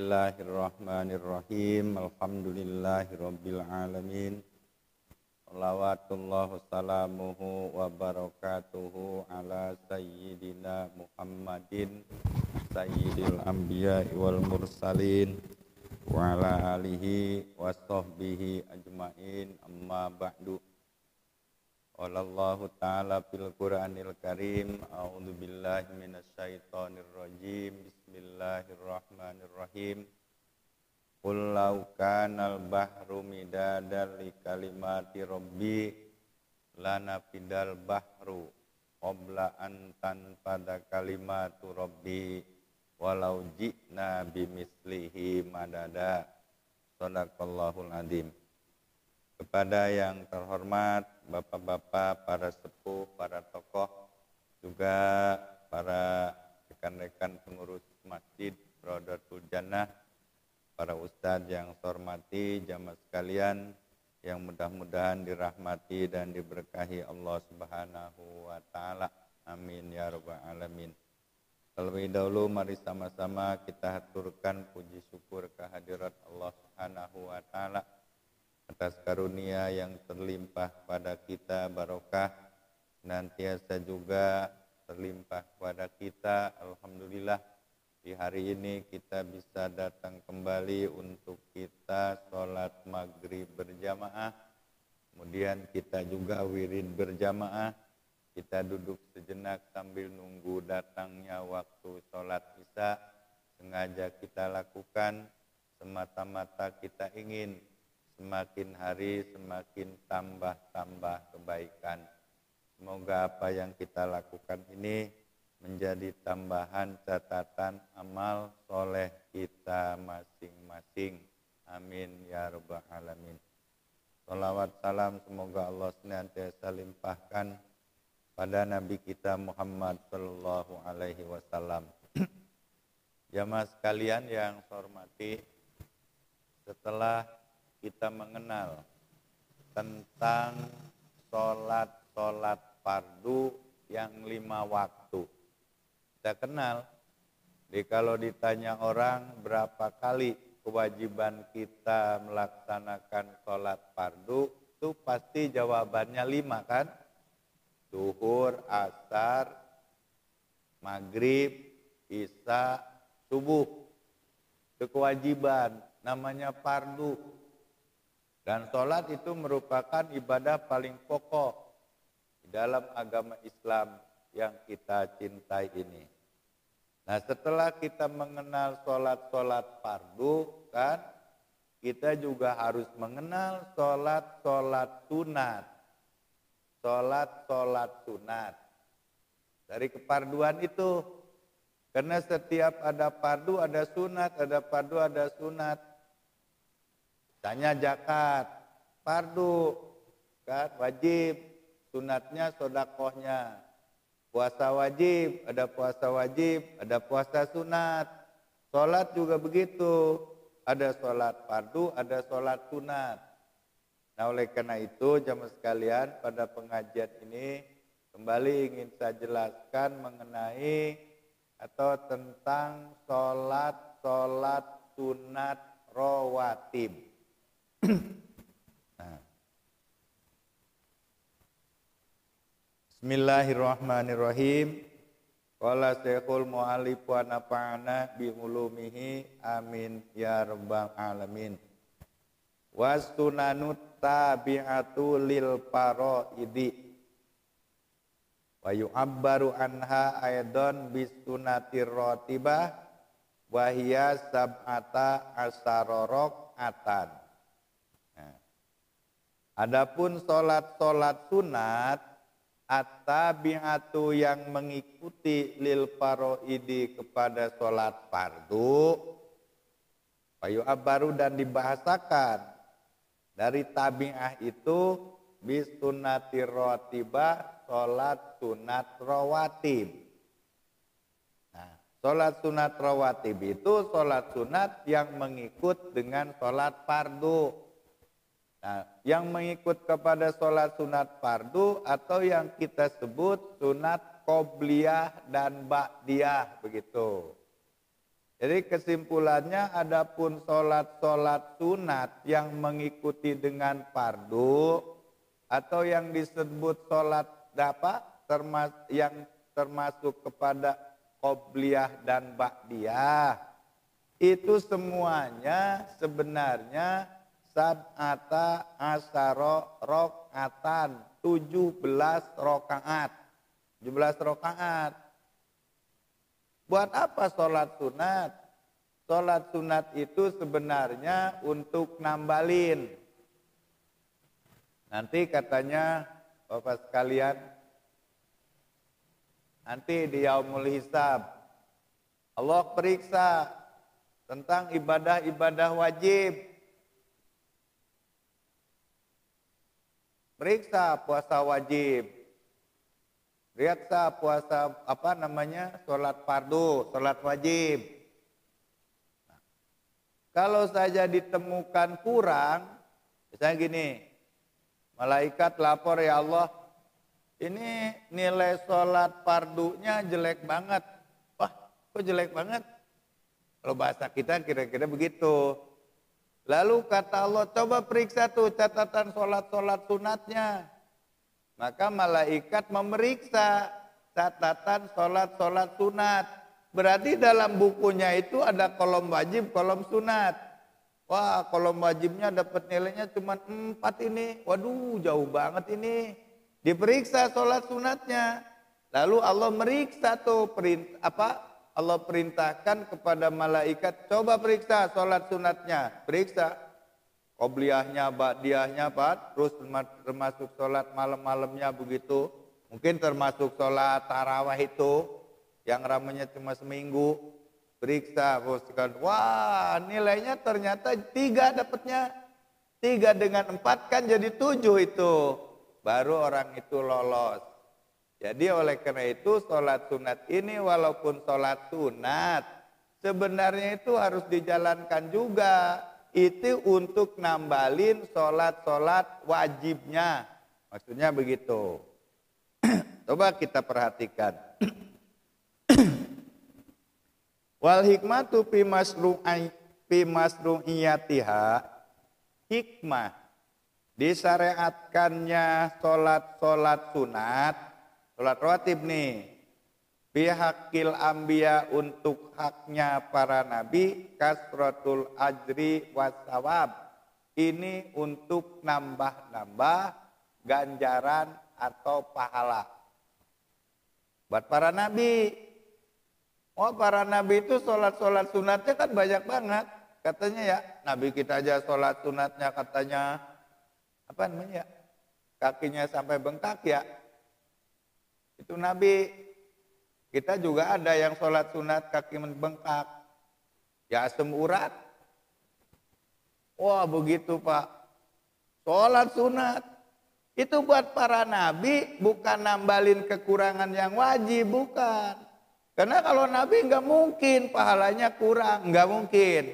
Bismillahirrahmanirrahim. Alhamdulillahirabbil alamin. Shalawatullah salamuhu wa barakatuhu ala sayyidina Muhammadin sayyidil anbiya wal mursalin wa ala alihi wa sahbihi ajmain, amma ba'du. Wallahu ta'ala fil Qur'anil Karim. A'udzu billahi minasyaitonir rajim. Bismillahirrahmanirrahim. Qul law kanal bahru midadan li kalimati rabbi lanafidal bahru qabla an tanfada kalimatu rabbi walau ji'na bimislihi madada. Shadaqallahul adzim. Kepada yang terhormat bapak-bapak, para sepuh, para tokoh, juga para rekan-rekan pengurus masjid Raudatul Jannah, para ustadz yang saya hormati, jamaah sekalian yang mudah-mudahan dirahmati dan diberkahi Allah Subhanahu wa taala. Amin ya rabbal alamin. Terlebih dahulu mari sama-sama kita haturkan puji syukur kehadirat Allah Subhanahu wa taala atas karunia yang terlimpah pada kita, barokah nantiasa juga terlimpah pada kita. Alhamdulillah di hari ini kita bisa datang kembali untuk kita sholat maghrib berjamaah, kemudian kita juga wirid berjamaah. Kita duduk sejenak sambil nunggu datangnya waktu sholat isya, sengaja kita lakukan semata-mata kita ingin semakin hari semakin tambah kebaikan. Semoga apa yang kita lakukan ini menjadi tambahan catatan amal soleh kita masing-masing. Amin ya rabbal alamin. Salawat salam semoga Allah senantiasa limpahkan pada Nabi kita Muhammad sallallahu alaihi wasallam. Jamaah sekalian yang saya hormati, setelah kita mengenal tentang sholat fardu yang 5 waktu. Kita kenal, kalau ditanya orang berapa kali kewajiban kita melaksanakan sholat fardu, itu pasti jawabannya 5 kan? Zuhur, asar, maghrib, isya, subuh. Itu kewajiban, namanya fardu. Dan sholat itu merupakan ibadah paling pokok di dalam agama Islam yang kita cintai ini. Nah, setelah kita mengenal sholat fardu, kan, kita juga harus mengenal sholat sunat. Sholat sunat. Dari kefarduan itu, karena setiap ada fardu ada sunat, ada fardu ada sunat. Misalnya zakat, fardu, kan, wajib, sunatnya sodakohnya. Puasa wajib, ada puasa sunat. Sholat juga begitu, ada sholat fardu, ada sholat sunat. Nah, oleh karena itu jamaah sekalian, pada pengajian ini kembali ingin saya jelaskan mengenai atau tentang sholat sunat rawatib. Nah. Bismillahirrahmanirrahim. Qala Syekhul Mu'allif wa nafa'ana bi ulumihi, amin ya rabbal alamin. Wastunanut tabi'atu lil faraidi wa yu'abbaru anha aidan bis sunatir ratibah wa hiya sab'ata asyara rakaatan. Adapun sholat sunat at-tabi'atu yang mengikuti lil faraidi kepada sholat fardu, payu abaru dan dibahasakan dari tabi'ah itu bis sunatir rawatibah, sholat sunat rawatib. Nah, sholat sunat rawatib itu sholat sunat yang mengikut dengan sholat fardu. Nah, yang mengikut kepada sholat sunat fardu atau yang kita sebut sunat qobliyah dan ba'diyah begitu. Jadi kesimpulannya adapun sholat-sholat sunat yang mengikuti dengan fardu atau yang disebut sholat yang termasuk kepada qobliyah dan ba'diyah, itu semuanya sebenarnya sab'ata asyara rakaatan, 17 rakaat. 17 rakaat. Buat apa sholat sunat? Sholat sunat itu sebenarnya untuk nambalin. Nanti katanya Bapak sekalian, nanti di yaumul hisab Allah periksa tentang ibadah-ibadah wajib. Periksa puasa wajib. Periksa puasa sholat fardu, sholat wajib. Nah, kalau saja ditemukan kurang, misalnya gini, malaikat lapor, ya Allah, ini nilai sholat fardunya jelek banget. Wah, kok jelek banget? Kalau bahasa kita kira-kira begitu. Lalu kata Allah, coba periksa tuh catatan sholat-sholat sunatnya. Maka malaikat memeriksa catatan sholat-sholat sunat. Berarti dalam bukunya itu ada kolom wajib, kolom sunat. Wah, kolom wajibnya dapat nilainya cuma 4 ini. Waduh, jauh banget ini. Diperiksa sholat sunatnya. Lalu Allah meriksa tuh Allah perintahkan kepada malaikat, coba periksa sholat sunatnya. Periksa. Qobliyahnya, ba'diyahnya, terus termasuk sholat malam-malamnya begitu. Mungkin termasuk sholat tarawih itu yang ramenya cuma seminggu. Periksa, wah nilainya ternyata 3 dapatnya. 3 dengan 4 kan jadi 7 itu. Baru orang itu lolos. Jadi oleh karena itu sholat sunat ini walaupun sholat sunat, sebenarnya itu harus dijalankan juga. Itu untuk nambalin sholat-sholat wajibnya. Maksudnya begitu. Coba kita perhatikan. Wal hikmatu fi masru'iyatiha, hikmah disyariatkannya sholat-sholat sunat, sholat rawatib nih. Bihaqil ambiya, untuk haknya para nabi, kasratul ajri wasawab. Ini untuk nambah-nambah ganjaran atau pahala. Buat para nabi. Oh, para nabi itu sholat-sholat sunatnya kan banyak banget. Katanya ya, nabi kita aja sholat sunatnya katanya, kakinya sampai bengkak ya. Itu nabi. Kita juga ada yang sholat sunat kaki bengkak, ya asam urat. Wah begitu Pak, sholat sunat itu buat para nabi, bukan nambalin kekurangan yang wajib, bukan. Karena kalau nabi nggak mungkin pahalanya kurang, nggak mungkin.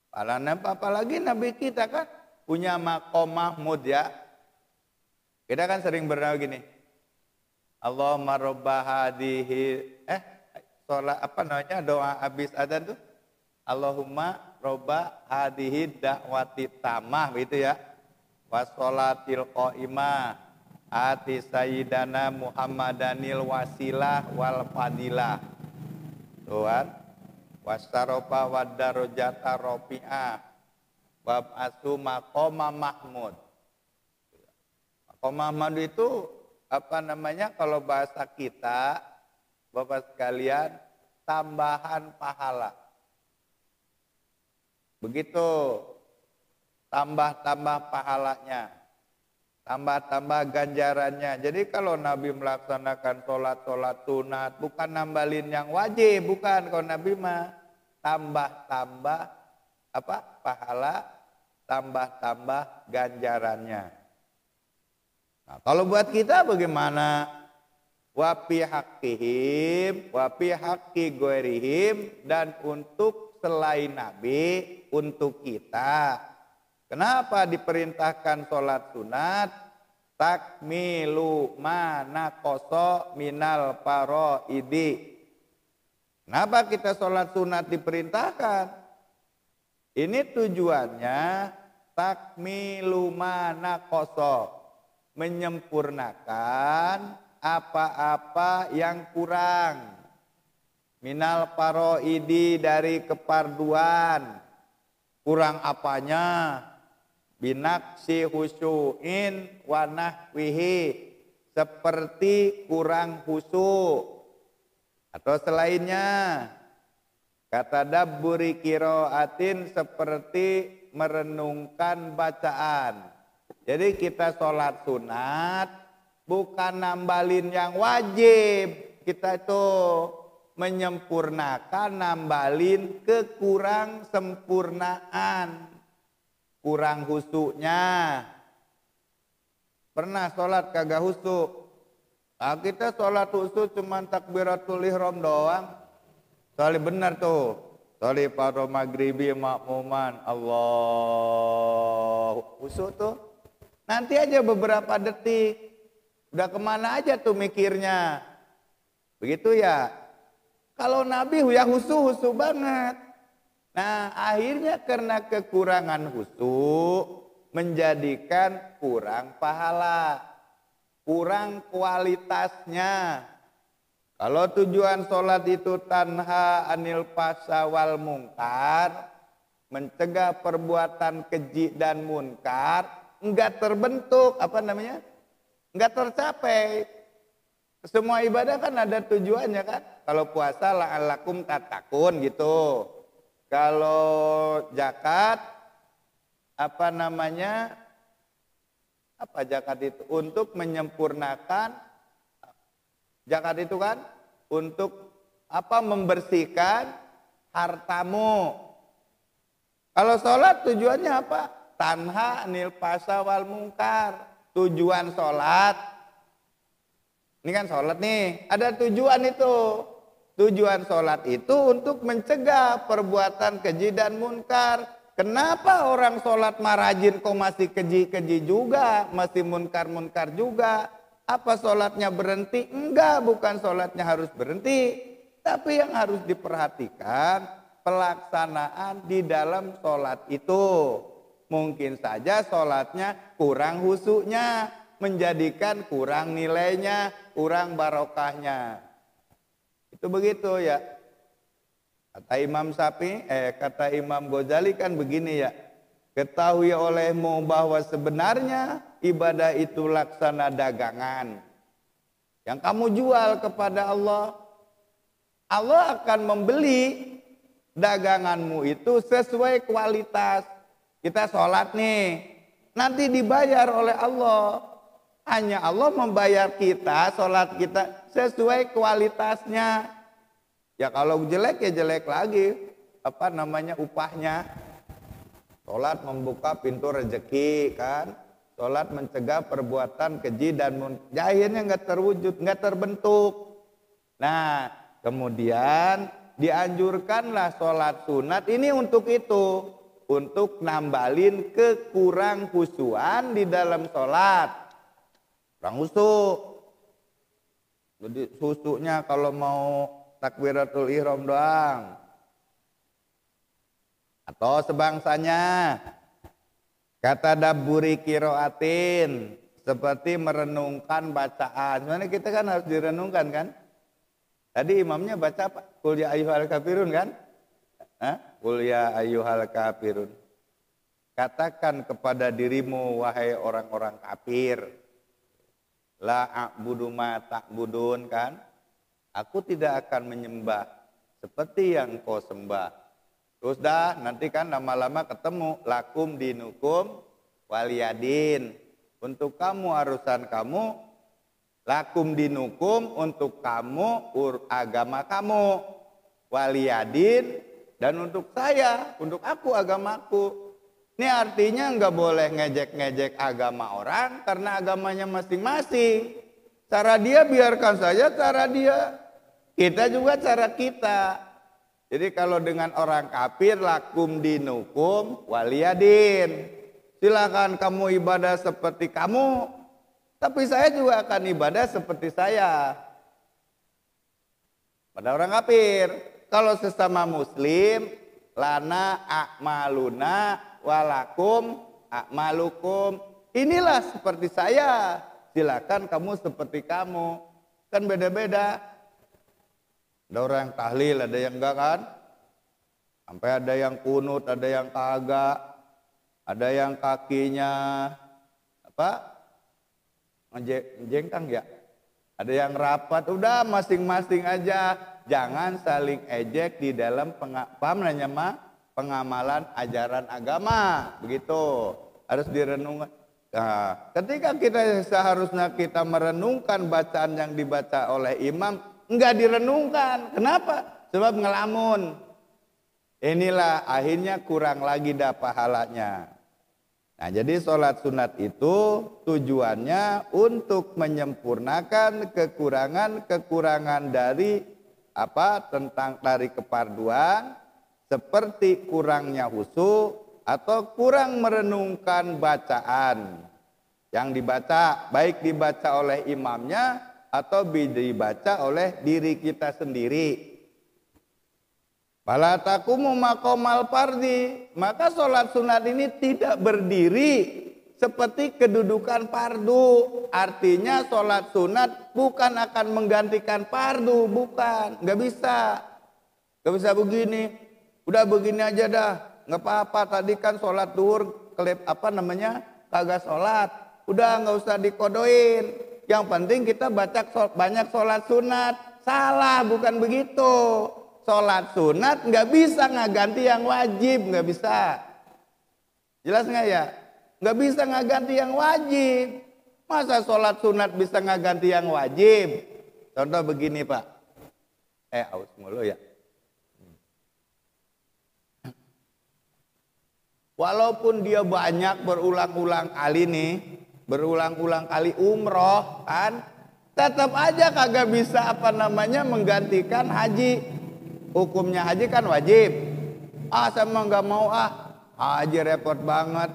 Pahalanya apalagi nabi kita kan punya maqam mahmud ya. Kita kan sering berdoa gini. Allahumma robba hadihi sholat doa habis adzan tuh, Allahumma robba hadihi da'wati tamah gitu ya, wassolatil qaimah ati sayyidana Muhammadanil wasilah wal fadilah tuhan, wassarofa wadarojata rofi'ah wab'asu maqoma mahmud. Maqoma mahmud itu kalau bahasa kita, Bapak sekalian, tambahan pahala. Begitu, tambah-tambah pahalanya, tambah-tambah ganjarannya. Jadi kalau Nabi melaksanakan sholat-sholat sunat, bukan nambalin yang wajib, bukan. Kalau Nabi mah tambah-tambah pahala, tambah-tambah ganjarannya. Nah, kalau buat kita bagaimana? Wapi haqqihim, wapi haqqi ghairihim, dan untuk selain Nabi, untuk kita. Kenapa diperintahkan sholat sunat? Takmilu mana koso minal paroidi. Kenapa kita sholat sunat diperintahkan? Ini tujuannya takmilu mana koso, menyempurnakan apa-apa yang kurang. Minal paroidi, dari keparduan. Kurang apanya? Binaksi husyu'in wa nahwihi, seperti kurang khusyuk atau selainnya. Kata dabburi qiraatin, seperti merenungkan bacaan. Jadi kita sholat sunat bukan nambalin yang wajib, kita itu menyempurnakan, nambalin kekurang sempurnaan, kurang khusyuknya. Pernah sholat kagak khusyuk? Nah, kita sholat khusyuk cuma takbiratul ihram doang. Soalnya benar tuh. Soalnya pada maghribi makmuman Allah khusyuk tuh. Nanti aja beberapa detik. Udah kemana aja tuh mikirnya. Begitu ya. Kalau Nabi ya khusyuk banget. Nah, akhirnya karena kekurangan khusyuk menjadikan kurang pahala, kurang kualitasnya. Kalau tujuan sholat itu tanha anil fahsya wal munkar, mencegah perbuatan keji dan munkar, enggak terbentuk, enggak tercapai. Semua ibadah kan ada tujuannya kan. Kalau puasa la'allakum tattaqun gitu. Kalau zakat apa zakat itu? Untuk menyempurnakan, zakat itu kan untuk membersihkan hartamu. Kalau sholat tujuannya apa? Tanha anil fahsya wal munkar. Tujuan sholat, ini kan sholat nih, ada tujuan itu. Tujuan sholat itu untuk mencegah perbuatan keji dan munkar. Kenapa orang sholat marajin kok masih keji-keji juga, masih munkar-munkar juga? Apa sholatnya berhenti? Enggak, bukan sholatnya harus berhenti. Tapi yang harus diperhatikan pelaksanaan di dalam sholat itu. Mungkin saja sholatnya kurang khusyuknya, menjadikan kurang nilainya, kurang barokahnya. Itu begitu ya. Kata Imam kata Imam Ghazali kan begini ya. Ketahui olehmu bahwa sebenarnya ibadah itu laksana dagangan yang kamu jual kepada Allah. Allah akan membeli daganganmu itu sesuai kualitas. Kita sholat nih, nanti dibayar oleh Allah. Hanya Allah membayar kita, sholat kita sesuai kualitasnya. Ya kalau jelek ya jelek lagi, upahnya. Sholat membuka pintu rezeki kan. Sholat mencegah perbuatan keji dan munkar. Akhirnya nggak terwujud, nggak terbentuk. Nah, kemudian dianjurkanlah sholat sunat ini untuk itu, untuk nambalin kekurang khusyuan di dalam sholat. Kurang khusyuk. Jadi khusyuknya kalau mau takbiratul ihram doang. Atau sebangsanya. Kata dabburi qiraatin, seperti merenungkan bacaan. Sebenarnya kita kan harus direnungkan kan? Tadi imamnya baca apa? Qul ya ayyuhal kafirun kan? Qul ya ayyuhal kafirun. Katakan kepada dirimu wahai orang-orang kafir. La a'budu ma ta'budun kan? Aku tidak akan menyembah seperti yang kau sembah. Terus dah nanti kan lama-lama ketemu. Lakum dinukum waliyadin. Untuk kamu urusan kamu. Lakum dinukum untuk kamu agama kamu. Waliyadin. Dan untuk saya, untuk aku agamaku. Ini artinya nggak boleh ngejek-ngejek agama orang. Karena agamanya masing-masing. Cara dia biarkan saja cara dia. Kita juga cara kita. Jadi kalau dengan orang kafir lakum dinukum waliyadin. Silakan kamu ibadah seperti kamu. Tapi saya juga akan ibadah seperti saya. Pada orang kafir. Kalau sesama muslim, lana a'maluna walakum a'malukum. Inilah seperti saya, silakan kamu seperti kamu. Kan beda-beda. Ada orang yang tahlil, ada yang enggak kan? Sampai ada yang kunut, ada yang kagak. Ada yang kakinya apa? Jengkang ya. Ada yang rapat, udah masing-masing aja. Jangan saling ejek di dalam pengamalan ajaran agama. Begitu. Harus direnungkan. Nah, ketika seharusnya kita merenungkan bacaan yang dibaca oleh imam, enggak direnungkan. Kenapa? Sebab ngelamun. Inilah akhirnya kurang lagi dah pahalanya. Nah, jadi sholat sunat itu tujuannya untuk menyempurnakan kekurangan-kekurangan dari dari keparduan, seperti kurangnya khusyuk atau kurang merenungkan bacaan yang dibaca, baik dibaca oleh imamnya atau dibaca oleh diri kita sendiri. Fala taqumu maqamal fardhi, maka sholat sunat ini tidak berdiri seperti kedudukan fardu. Artinya sholat sunat bukan akan menggantikan fardu, bukan, nggak bisa begini. Udah begini aja dah, nggak apa-apa. Tadi kan sholat duhur kagak sholat, udah nggak usah dikodoin. Yang penting kita banyak sholat sunat. Salah, bukan begitu. Sholat sunat nggak bisa ngeganti yang wajib, nggak bisa. Jelas nggak ya? Nggak bisa ngeganti yang wajib. Masa sholat sunat bisa ngeganti yang wajib? Contoh begini Pak. Aus mulu ya. Walaupun dia banyak berulang-ulang kali umroh kan, tetap aja kagak bisa menggantikan haji. Hukumnya haji kan wajib. Saya mah nggak mau haji repot banget.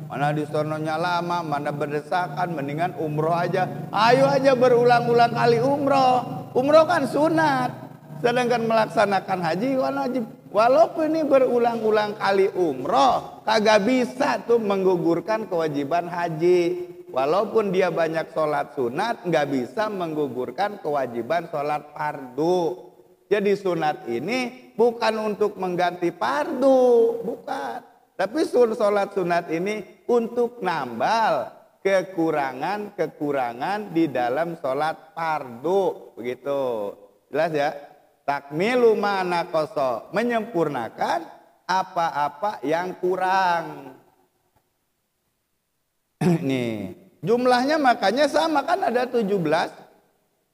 Mana di sononya lama, mana berdesakan, mendingan umroh aja. Ayo aja berulang-ulang kali umroh. Umroh kan sunat. Sedangkan melaksanakan haji kan wajib. Walaupun ini berulang-ulang kali umroh, kagak bisa tuh menggugurkan kewajiban haji. Walaupun dia banyak sholat sunat, nggak bisa menggugurkan kewajiban sholat fardu. Jadi sunat ini bukan untuk mengganti fardu, bukan. Tapi sholat sunat ini untuk nambal kekurangan-kekurangan di dalam sholat fardu. Begitu. Jelas ya? Takmilu ma naqasa, menyempurnakan apa-apa yang kurang. Nih, jumlahnya makanya sama kan ada 17.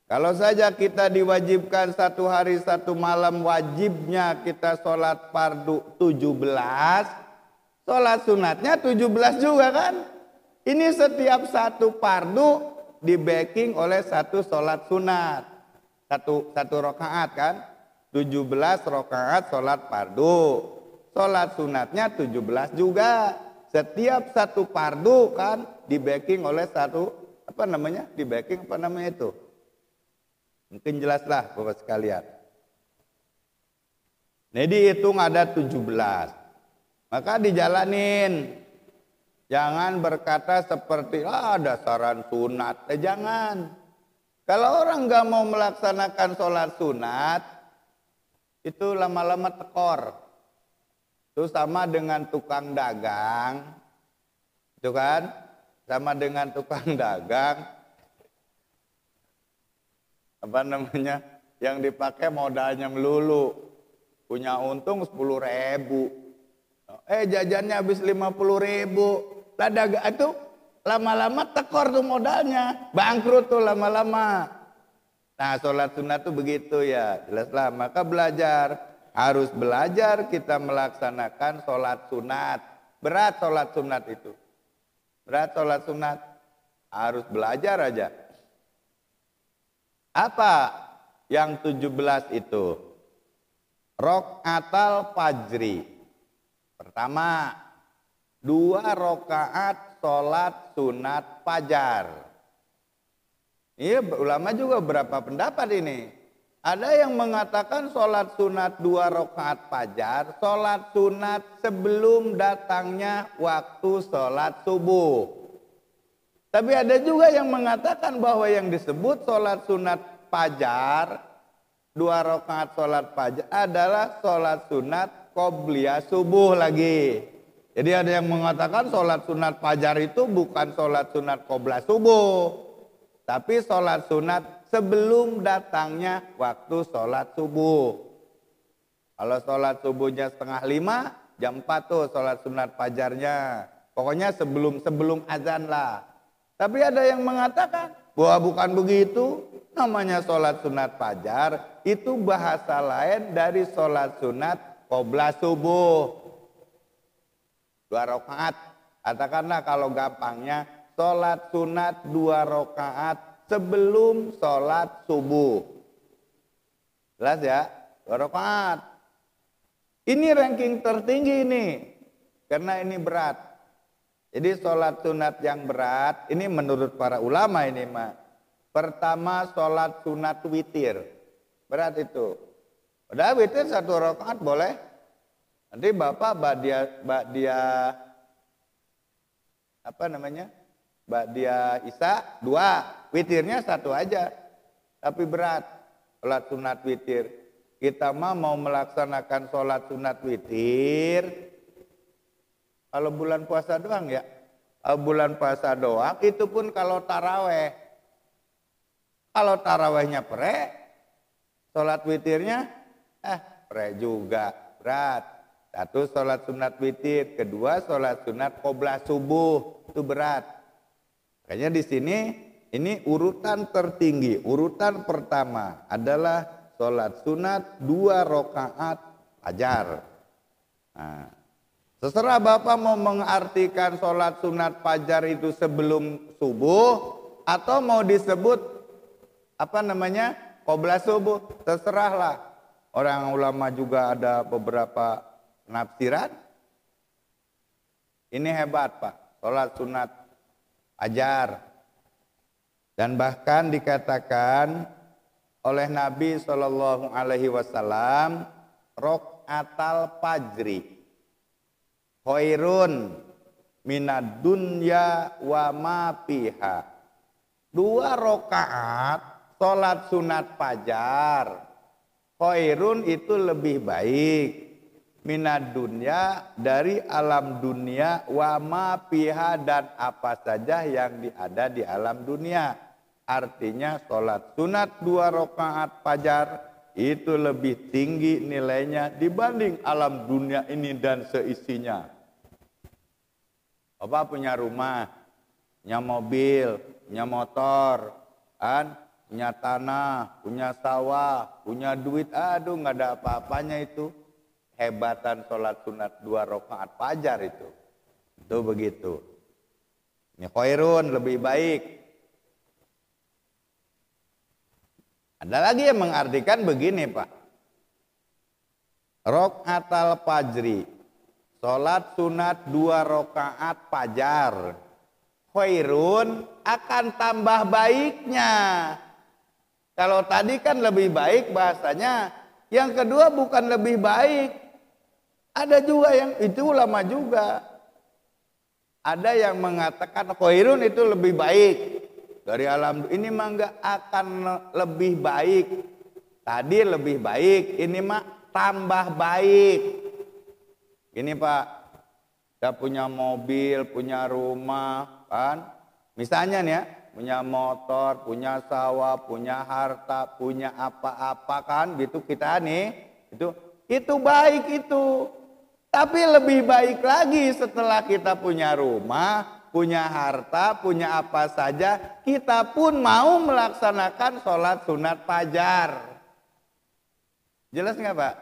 Kalau saja kita diwajibkan 1 hari 1 malam, wajibnya kita sholat fardu 17, sholat sunatnya 17 juga kan. Ini setiap 1 fardu di backing oleh 1 sholat sunat. Satu rakaat kan, 17 rakaat sholat fardu. Sholat sunatnya 17 juga. Setiap 1 fardu kan di backing oleh 1 itu. Mungkin jelaslah Bapak sekalian. Ini dihitung ada 17. Maka dijalanin. Jangan berkata seperti dasaran sunat. Jangan. Kalau orang nggak mau melaksanakan sholat sunat, itu lama-lama tekor. Itu sama dengan tukang dagang. Itu kan? Sama dengan tukang dagang. Yang dipakai modalnya melulu, punya untung 10.000, jajannya habis 50.000, lah dagang itu lama-lama tekor tuh modalnya, bangkrut tuh lama-lama. Nah sholat sunat tuh begitu ya, jelaslah. Maka harus belajar kita melaksanakan sholat sunat. Berat sholat sunat itu, berat sholat sunat, harus belajar aja. Apa yang 17 itu? Rokaatal fajri. Pertama, 2 rakaat sholat sunat fajar. Ini ulama juga berapa pendapat ini? Ada yang mengatakan sholat sunat 2 rakaat fajar, sholat sunat sebelum datangnya waktu sholat subuh. Tapi ada juga yang mengatakan bahwa yang disebut sholat sunat fajar, 2 rakaat sholat fajar adalah sholat sunat qobliyah subuh lagi. Jadi ada yang mengatakan sholat sunat fajar itu bukan sholat sunat qobliyah subuh, tapi sholat sunat sebelum datangnya waktu sholat subuh. Kalau sholat subuhnya 4:30, jam 4 tuh sholat sunat fajarnya. Pokoknya sebelum azan lah. Tapi ada yang mengatakan bahwa bukan begitu. Namanya sholat sunat fajar itu bahasa lain dari sholat sunat qobliyah subuh. 2 rakaat. Katakanlah kalau gampangnya sholat sunat 2 rakaat sebelum sholat subuh. Jelas ya? 2 rakaat. Ini ranking tertinggi ini. Karena ini berat. Jadi sholat sunat yang berat, ini menurut para ulama ini mah. Pertama sholat sunat witir. Berat itu. Padahal witir 1 rakaat boleh. Nanti Bapak dia apa namanya? Ba'diyah Isya 2, witirnya 1 aja. Tapi berat sholat sunat witir. Kita mah mau melaksanakan sholat sunat witir kalau bulan puasa doang ya. Kalau bulan puasa doang itu pun kalau taraweh. Kalau tarawehnya pre, sholat witirnya pre juga, berat. 1 sholat sunat witir, kedua sholat sunat qobliyah subuh, itu berat. Makanya di sini ini urutan tertinggi, urutan pertama adalah sholat sunat 2 rakaat fajar. Nah, terserah Bapak mau mengartikan sholat sunat fajar itu sebelum subuh atau mau disebut apa namanya qobliyah subuh, terserahlah. Orang ulama juga ada beberapa penafsiran. Ini hebat Pak, sholat sunat fajar. Dan bahkan dikatakan oleh Nabi SAW, rok'atal fajri khairun minad dunya wa ma fiha. 2 rakaat sholat sunat fajar khairun itu lebih baik minad dunya dari alam dunia wa ma fiha dan apa saja yang ada di alam dunia. Artinya sholat sunat 2 rakaat fajar itu lebih tinggi nilainya dibanding alam dunia ini dan seisinya. Bapak punya rumah, punya mobil, punya motor, kan? Punya tanah, punya sawah, punya duit, aduh nggak ada apa-apanya itu. Hebatan sholat sunat 2 rakaat fajar itu begitu. Ini khairun lebih baik. Ada lagi yang mengartikan begini Pak. Rok'atal fajri, sholat sunat 2 rakaat fajar, khairun akan tambah baiknya. Kalau tadi kan lebih baik bahasanya, yang kedua bukan lebih baik. Ada juga yang itu ulama juga. Ada yang mengatakan khairun itu lebih baik dari alam ini mah enggak akan lebih baik. Tadi lebih baik, ini mah tambah baik. Ini Pak, kita punya mobil, punya rumah, kan? Misalnya nih ya, punya motor, punya sawah, punya harta, punya apa-apa kan, gitu kita nih, itu baik itu. Tapi lebih baik lagi setelah kita punya rumah, punya harta, punya apa saja, kita pun mau melaksanakan sholat sunat fajar. Jelas nggak Pak?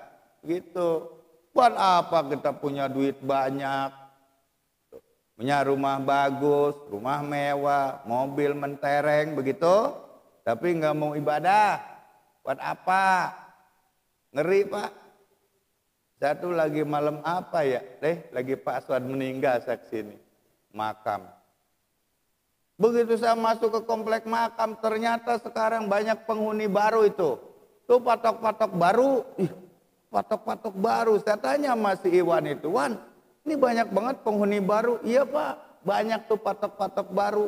Gitu. Buat apa kita punya duit banyak, punya rumah bagus, rumah mewah, mobil mentereng begitu, tapi nggak mau ibadah. Buat apa? Ngeri Pak. Satu lagi malam apa ya? Lagi Pak Aswad meninggal saksi ini. Makam. Begitu saya masuk ke komplek makam, ternyata sekarang banyak penghuni baru itu. Tuh patok-patok baru. Ih, patok-patok baru. Saya tanya sama si Iwan itu, Wan, ini banyak banget penghuni baru. Iya Pak, banyak tuh patok-patok baru.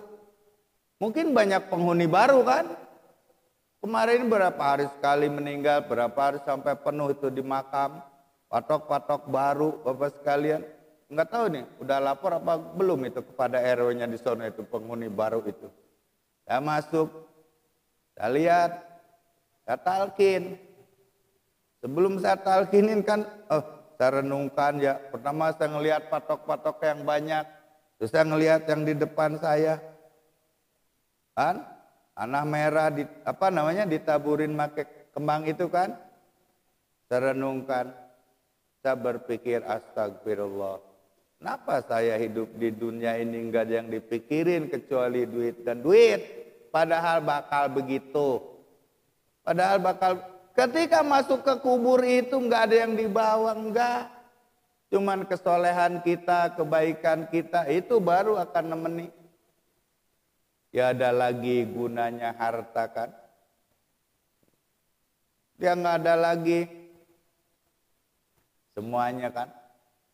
Mungkin banyak penghuni baru kan? Kemarin berapa hari sekali meninggal, berapa hari sampai penuh itu di makam. Patok-patok baru, Bapak sekalian. Enggak tahu nih, udah lapor apa belum itu kepada RW-nya di sana itu penghuni baru itu. Saya masuk, saya lihat, saya talkin. Sebelum saya talkinin kan, saya renungkan ya. Pertama saya ngelihat patok-patok yang banyak. Terus saya ngelihat yang di depan saya. Kan? Tanah merah ditaburin pakai kembang itu kan. Saya renungkan. Saya berpikir astagfirullah. Kenapa saya hidup di dunia ini enggak ada yang dipikirin kecuali duit dan duit. Padahal bakal begitu. Padahal bakal ketika masuk ke kubur itu enggak ada yang dibawa, enggak. Cuman kesolehan kita, kebaikan kita itu baru akan nemeni. Ya ada lagi gunanya harta kan. Dia enggak ada lagi semuanya kan.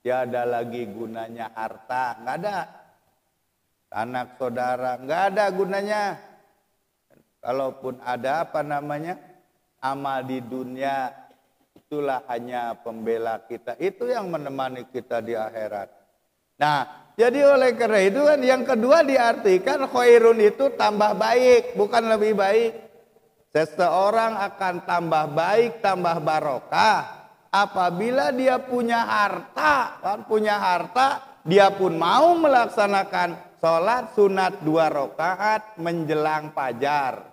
Dia ada lagi gunanya harta, enggak ada. Anak saudara, enggak ada gunanya. Kalaupun ada amal di dunia, itulah hanya pembela kita. Itu yang menemani kita di akhirat. Nah, jadi oleh karena itu kan yang kedua diartikan khairun itu tambah baik, bukan lebih baik. Seseorang akan tambah baik, tambah barokah apabila dia punya harta. Kan punya harta, dia pun mau melaksanakan sholat sunat 2 rakaat menjelang fajar.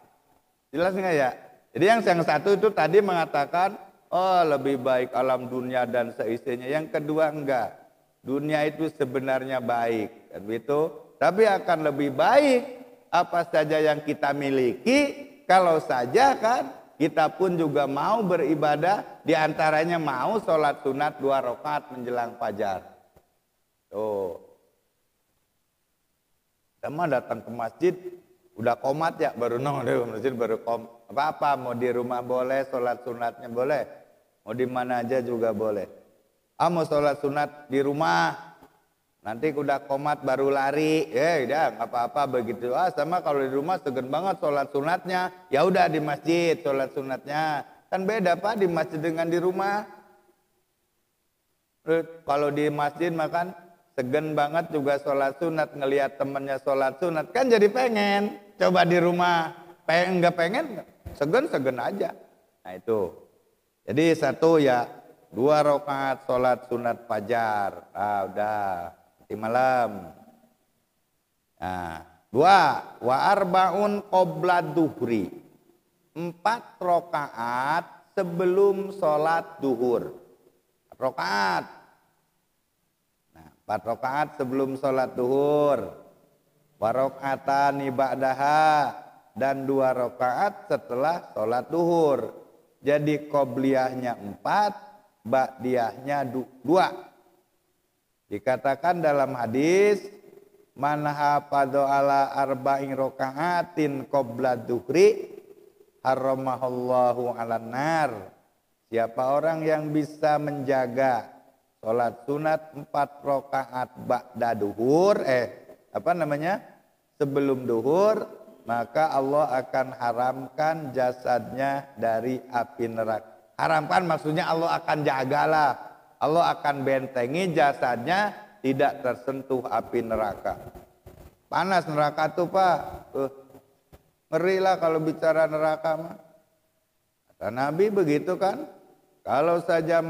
Jelas nggak ya? Jadi yang satu itu tadi mengatakan, oh lebih baik alam dunia dan seisinya. Yang kedua enggak. Dunia itu sebenarnya baik. Dan begitu. Tapi akan lebih baik apa saja yang kita miliki. Kalau saja kan kita pun juga mau beribadah. Diantaranya mau sholat sunat 2 rakaat menjelang fajar. Tuh. Sama datang ke masjid. Udah komat ya baru masjid baru apa mau di rumah boleh, sholat sunatnya boleh, mau di mana aja juga boleh. Mau sholat sunat di rumah, nanti udah komat baru lari, udah nggak apa-apa begitu. Sama kalau di rumah segen banget sholat sunatnya, ya udah di masjid sholat sunatnya, kan beda Pak di masjid dengan di rumah. Kalau di masjid makan segen banget juga sholat sunat, ngelihat temennya sholat sunat kan jadi pengen. Coba di rumah nggak pengen, segen aja. Nah itu. Jadi satu ya 2 rakaat sholat sunat fajar. Udah di malam. Nah 2 wa arbaun qabla duhri. 4 rakaat sebelum sholat duhur. Rakaat. Nah 4 rakaat sebelum sholat duhur. Wa rakaatani ba'daha, dan 2 rakaat setelah sholat duhur. Jadi qobliyahnya 4, ba'diyahnya 2. Dikatakan dalam hadis, man hafadha ala arba'in rakaatin qabla duhri haramahallahu 'alan nar. Siapa orang yang bisa menjaga sholat sunat 4 rakaat ba'da duhur, sebelum duhur, maka Allah akan haramkan jasadnya dari api neraka. Haramkan maksudnya Allah akan jagalah, Allah akan bentengi jasadnya tidak tersentuh api neraka. Panas neraka tuh Pak, ngeri lah kalau bicara neraka mah. Kata Nabi begitu kan, kalau saja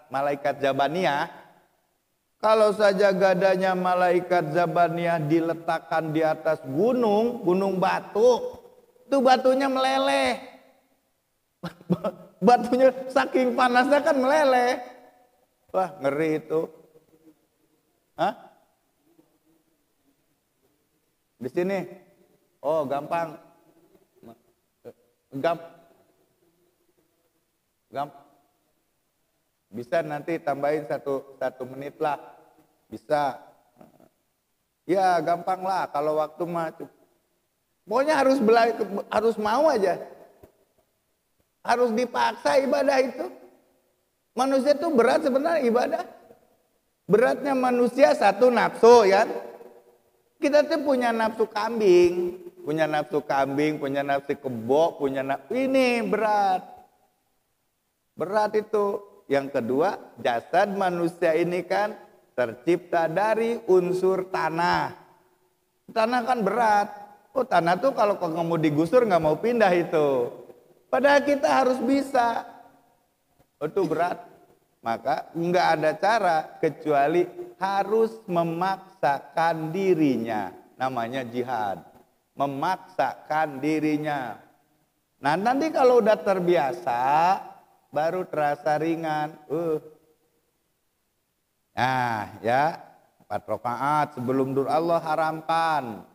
malaikat Jabaniyah, kalau saja gadanya malaikat Zabaniyah diletakkan di atas gunung batu, itu batunya meleleh. Batunya saking panasnya kan meleleh. Wah ngeri itu. Di sini. Oh gampang. Bisa nanti tambahin satu menit lah. Bisa. Ya gampang lah kalau waktu mah. Pokoknya harus mau aja. Harus dipaksa ibadah itu. Manusia itu berat sebenarnya ibadah. Beratnya manusia satu nafsu ya. Kita tuh punya nafsu kambing, punya nafsu kebo, ini berat. Berat itu. Yang kedua, jasad manusia ini kan tercipta dari unsur tanah. Tanah kan berat. Oh, tanah tuh kalau nggak mau digusur nggak mau pindah itu. Padahal kita harus bisa. Oh, itu berat. Maka nggak ada cara kecuali harus memaksakan dirinya. Namanya jihad. Memaksakan dirinya. Nah, nanti kalau udah terbiasa baru terasa ringan. Nah, ya 4 rakaat sebelum dur Allah haramkan.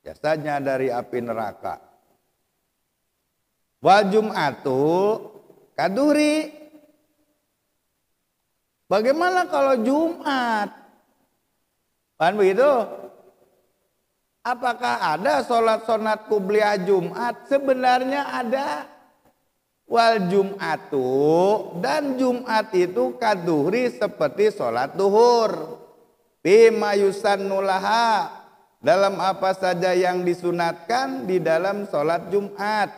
Jasanya dari api neraka. Wal Jum'atu kaduri. Bagaimana kalau Jumat? Kan begitu? Apakah ada sholat sunat kubliyah Jumat? Sebenarnya ada. Wal Jum'atu, dan Jumat itu kaduhri seperti sholat duhur. Bima yusannulaha, dalam apa saja yang disunatkan di dalam sholat Jumat.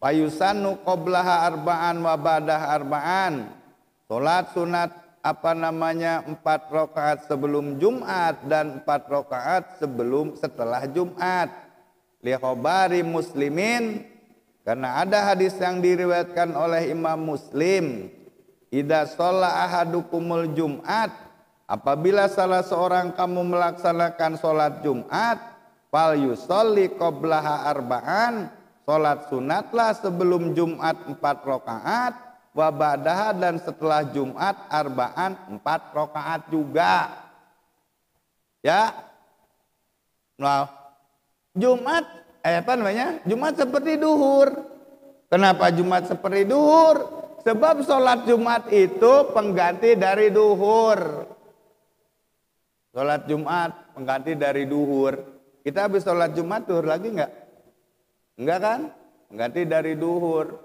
Payusannu qoblaha arba'an wa ba'dah arba'an. Sholat sunat 4 rakaat sebelum Jumat dan 4 rakaat setelah Jumat. Li khabari Muslimin, karena ada hadis yang diriwayatkan oleh Imam Muslim. Idza shalla ahadukumul Jum'at, apabila salah seorang kamu melaksanakan sholat Jumat, fal yusolli qoblaha arba'an, sholat sunatlah sebelum Jumat 4 rakaat, wa ba'daha, dan setelah Jumat arba'an 4 rakaat juga. Ya. Nah, Jumat Jumat seperti duhur. Kenapa Jumat seperti duhur? Sebab sholat Jumat itu pengganti dari duhur. Sholat Jumat pengganti dari duhur. Kita habis sholat Jumat duhur lagi enggak? Enggak kan? Pengganti dari duhur.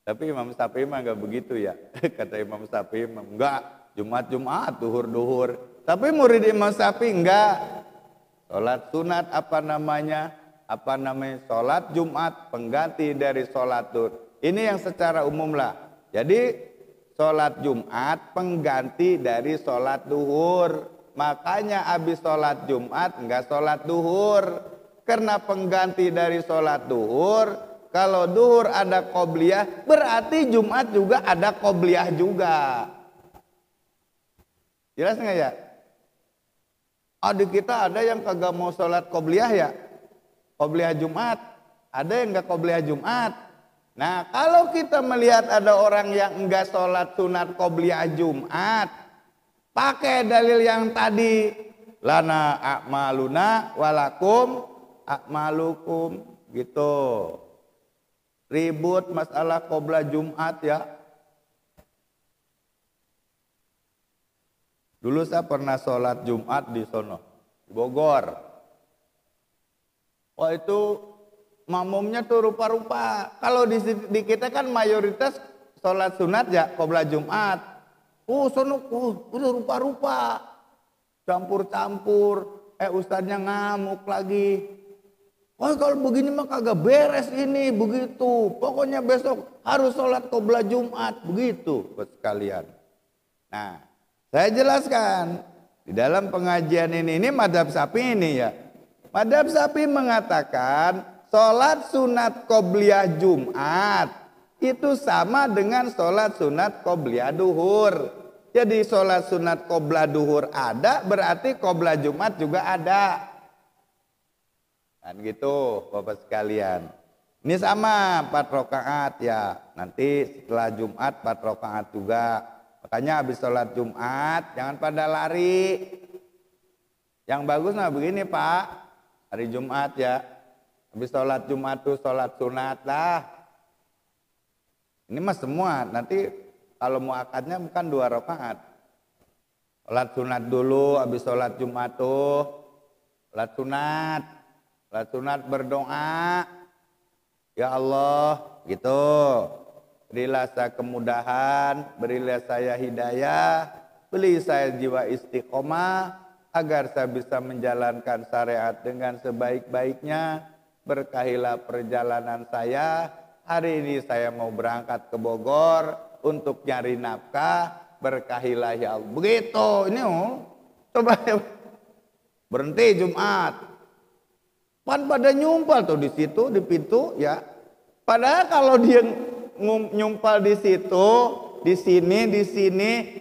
Tapi Imam Syafi'i mah enggak begitu ya. Kata Imam Syafi'i enggak, Jumat duhur. Tapi murid Imam Syafi'i enggak. Sholat sunat sholat Jumat pengganti dari sholat duhur. Ini yang secara umum lah. Jadi sholat Jumat pengganti dari sholat duhur. Makanya habis sholat Jumat enggak sholat duhur. Karena pengganti dari sholat duhur. Kalau duhur ada qobliyah, berarti Jumat juga ada qobliyah juga. Jelas nggak ya? Adik kita ada yang kagak mau sholat qobliyah ya? Qobliyah Jumat. Ada yang nggak qobliyah Jumat. Nah, kalau kita melihat ada orang yang enggak sholat sunat qobliyah Jumat, pakai dalil yang tadi, lana a'maluna walakum a'malukum, gitu. Ribut masalah qoblah Jumat ya. Dulu saya pernah sholat Jumat di sono, di Bogor. Wah, itu makmumnya tuh rupa-rupa. Kalau di kita kan mayoritas sholat sunat ya, qoblah Jumat. Sono, udah rupa-rupa. Campur-campur. Ustadznya ngamuk lagi. Wah, kalau begini mah kagak beres ini, begitu. Pokoknya besok harus sholat qoblah Jumat, begitu buat sekalian. Nah, saya jelaskan di dalam pengajian ini madhab Syafi'i ini ya. Madhab Syafi'i mengatakan sholat sunat qobliyah Jumat itu sama dengan sholat sunat qobliyah duhur. Jadi sholat sunat qoblah duhur ada, berarti qoblah Jumat juga ada. Kan gitu Bapak sekalian. Ini sama 4 rakaat ya. Nanti setelah Jumat 4 rakaat juga. Makanya habis sholat Jumat jangan pada lari. Yang bagus mah begini Pak. Hari Jumat ya. Habis sholat Jumat tuh sholat sunat lah. Ini mah semua. Nanti kalau mau akadnya bukan 2 rakaat. Sholat sunat dulu habis sholat Jumat tuh. Sholat sunat berdoa. Ya Allah, gitu. Berilah saya kemudahan, berilah saya hidayah, beri saya jiwa istiqomah, agar saya bisa menjalankan syariat dengan sebaik-baiknya. Berkahilah perjalanan saya. Hari ini saya mau berangkat ke Bogor untuk nyari nafkah. Berkahilah ya Allah. Begitu, ini coba berhenti Jumat. Pan pada nyumpal tuh di situ di pintu ya. Padahal kalau dia nyumpal di situ, di sini,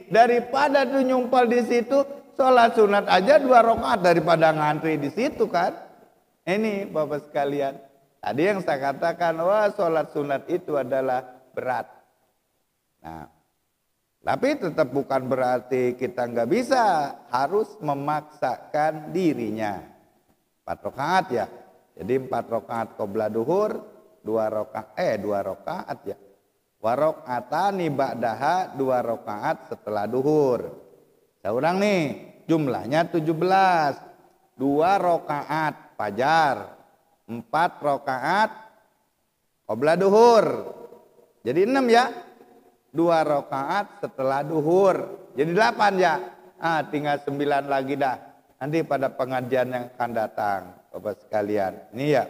daripada tuh nyumpal di situ, sholat sunat aja 2 rakaat daripada ngantri di situ kan. Ini Bapak sekalian, tadi yang saya katakan, wah sholat sunat itu adalah berat. Nah, tapi tetap bukan berarti kita nggak bisa, harus memaksakan dirinya. 4 rakaat ya. Jadi 4 rakaat qobla duhur, 2 rakaat ya. Wa rakaatani ba'daha, 2 rakaat setelah duhur. Saya ulang nih, jumlahnya 17. 2 rakaat fajar, 4 rakaat qobla duhur. Jadi 6 ya. 2 rakaat setelah duhur. Jadi 8 ya. Tinggal 9 lagi dah. Nanti pada pengajian yang akan datang, Bapak sekalian. Ini ya.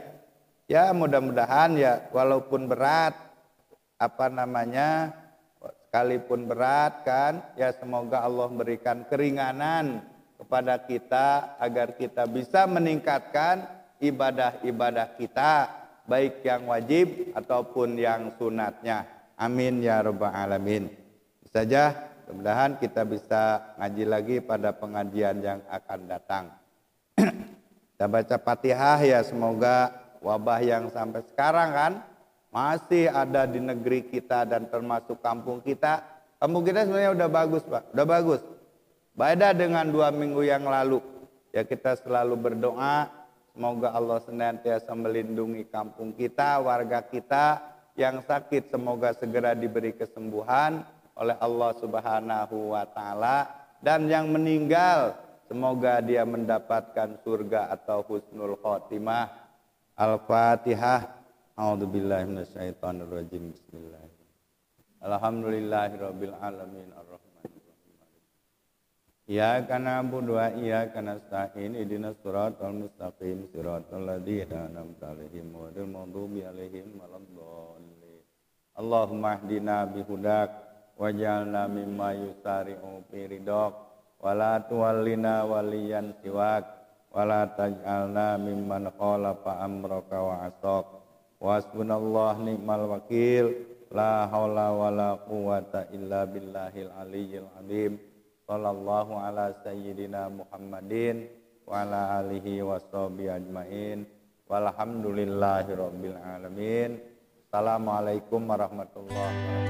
Ya mudah-mudahan ya walaupun berat, sekalipun berat kan, ya semoga Allah berikan keringanan kepada kita agar kita bisa meningkatkan ibadah-ibadah kita, baik yang wajib ataupun yang sunatnya. Amin ya rabbal alamin. Saja mudah-mudahan kita bisa ngaji lagi pada pengajian yang akan datang. Kita baca Fatihah ya, semoga wabah yang sampai sekarang kan masih ada di negeri kita dan termasuk kampung kita. Kampung kita sebenarnya udah bagus Pak, udah bagus. Beda dengan 2 minggu yang lalu. Ya kita selalu berdoa semoga Allah senantiasa melindungi kampung kita, warga kita yang sakit semoga segera diberi kesembuhan oleh Allah Subhanahu wa taala, dan yang meninggal semoga dia mendapatkan surga atau husnul khotimah. Al-Fatihah. A'udzubillahi minasyaitonirrajim. Bismillahirrahmanirrahim. Alhamdulillahirabbil alamin arrahmanirrahim. Iyyaka na'budu wa iyyaka nasta'in. Ihdinas siratal mustaqim. Siratal ladzina an'amta 'alaihim ghairil maghdubi 'alaihim waladdallin. Allahumma hdina bihudak waj'alna mimma yusari'u fi ridhaq wa la tuwallina waliyan siwak wa la taj'alna mimman khalafa amraka wa asaq. Wasbunallahu ni'mal wakil, la haula wa la quwwata illa billahil aliyyil azim. Sallallahu ala sayyidina Muhammadin wa ala alihi washabihi ajmain. Walhamdulillahi rabbil alamin. Assalamualaikum warahmatullahi wabarakatuh.